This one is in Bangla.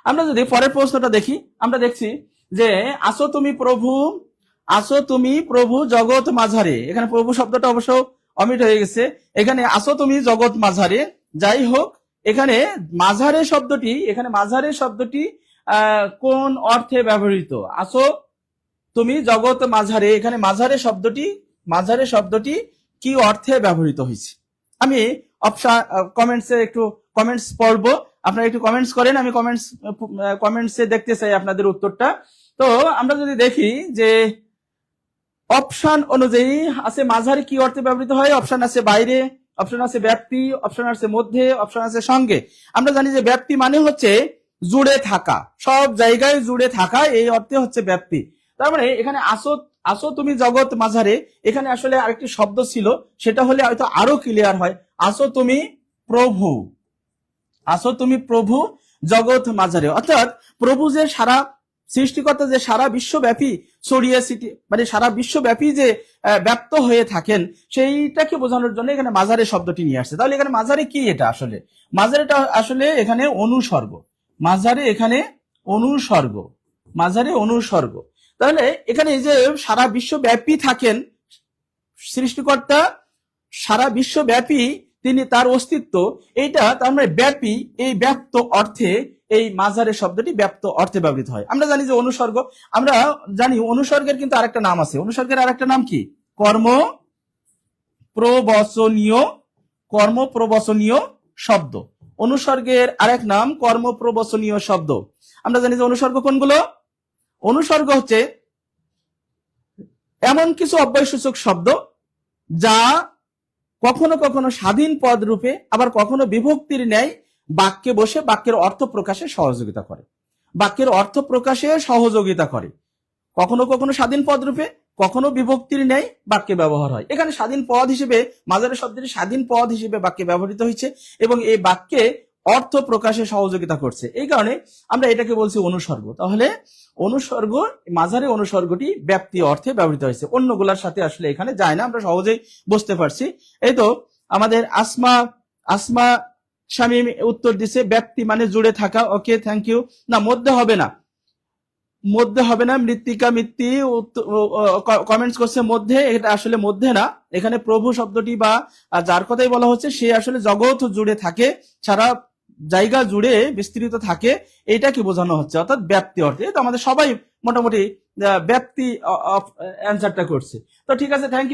আমরা যদি পরের প্রশ্নটা দেখি, আমরা দেখছি যে আসো তুমি প্রভু জগৎ মাঝারে। এখানে প্রভু শব্দটা অবশ্য অমিট হয়ে গেছে। এখানে আসো তুমি জগৎ মাঝারে। যাই হোক, এখানে মাঝারে শব্দটি কোন অর্থে ব্যবহৃত? আসো তুমি জগৎ মাঝারে, এখানে মাঝারে শব্দটি কি অর্থে ব্যবহৃত হয়েছে? আমি কমেন্টস পড়বো, আপনারা একটু কমেন্টস করেন, আমি কমেন্টসে দেখতে চাই আপনাদের উত্তরটা। তো আমরা যদি দেখি যে অপশন অনুযায়ী আছে মাঝারে কি অর্থে ব্যবহৃত হয়, অপশন আছে বাইরে, অপশন আছে ব্যাপ্তি, অপশন আছে মধ্যে, অপশন আছে সঙ্গে। আমরা জানি যে ব্যাপ্তি মানে হচ্ছে জুড়ে থাকা, সব জায়গায় জুড়ে থাকা, এই অর্থে হচ্ছে ব্যাপ্তি। তার মানে এখানে আসো তুমি জগৎ মাঝারে, এখানে আসলে আরেকটি শব্দ ছিল, সেটা হলে হয়তো আরো ক্লিয়ার হয়। আসো তুমি প্রভু জগৎ মাঝারে, অর্থাৎ প্রভু যে সারা সৃষ্টিকর্তা যে সারা বিশ্বব্যাপী ছড়িয়ে মানে সারা বিশ্বব্যাপী যে ব্যপ্ত হয়ে থাকেন, সেইটাকে বোঝানোর জন্য এখানে মাঝারে শব্দটি নিয়ে আসছে। তাহলে এখানে মাঝারে কি? এটা আসলে মাঝারেটা আসলে এখানে অনুসর্গ। মাঝারে অনুসর্গ। তাহলে এখানে এই যে সারা বিশ্বব্যাপী থাকেন সৃষ্টিকর্তা, সারা বিশ্বব্যাপী তিনি, তার অস্তিত্ব, এইটা তার মানে ব্যাপী, এই ব্যাপ্ত অর্থে এই মাঝারে শব্দটি ব্যাপ্ত অর্থে ব্যবহৃত হয়। আমরা জানি যে অনুসর্গ, আমরা জানি অনুসর্গের কিন্তু আরেকটা নাম আছে। অনুসর্গের আরেকটা নাম কি? কর্মপ্রবচনীয় শব্দ। অনুসর্গের আরেক নাম কর্মপ্রবচনীয় শব্দ। আমরা জানি যে অনুসর্গ কোনগুলো? অনুসর্গ হচ্ছে এমন কিছু অব্যয়সূচক শব্দ যা কখনো কখনো স্বাধীন পদ রূপে, আবার কখনো বিভক্তির ন্যায় বাক্যে বসে বাক্যের অর্থ প্রকাশে সহযোগিতা করে। কখনো কখনো স্বাধীন পদ রূপে, কখনো বিভক্তির ন্যায় বাক্যে ব্যবহার হয়। এখানে স্বাধীন পদ হিসেবে, মাঝারে শব্দটি স্বাধীন পদ হিসেবে বাক্যে ব্যবহৃত হয়েছে এবং এই বাক্যে অর্থ প্রকাশে সহযোগিতা করছে। এই কারণে আমরা এটাকে বলছি অনুসর্গ। তাহলে মাঝারে অনুসর্গটি ব্যাপ্তি অর্থে ব্যবহৃত হয়েছে, অন্যগুলার সাথে আসলে এখানে যায় না, আমরা সহজেই বুঝতে পারছি। এই তো আমাদের আসমা শামীম উত্তর দিছে ব্যাপ্তি মানে জুড়ে থাকা। ওকে, থ্যাংক ইউ। না, মধ্যে হবে না। মৃত্তিকা মিত্তি কমেন্টস করছে মধ্যে, এটা আসলে মধ্যে না। এখানে প্রভু শব্দটি বা যার কথাই বলা হচ্ছে সে আসলে জগৎ জুড়ে থাকে, সারা জায়গা জুড়ে বিস্তৃত থাকে, এইটাকে বোঝানো হচ্ছে, অর্থাৎ ব্যাপ্তি অর্থে। তো আমাদের সবাই মোটামুটি ব্যাপ্তি অ্যান্সারটা করছে। তো ঠিক আছে, থ্যাংক ইউ।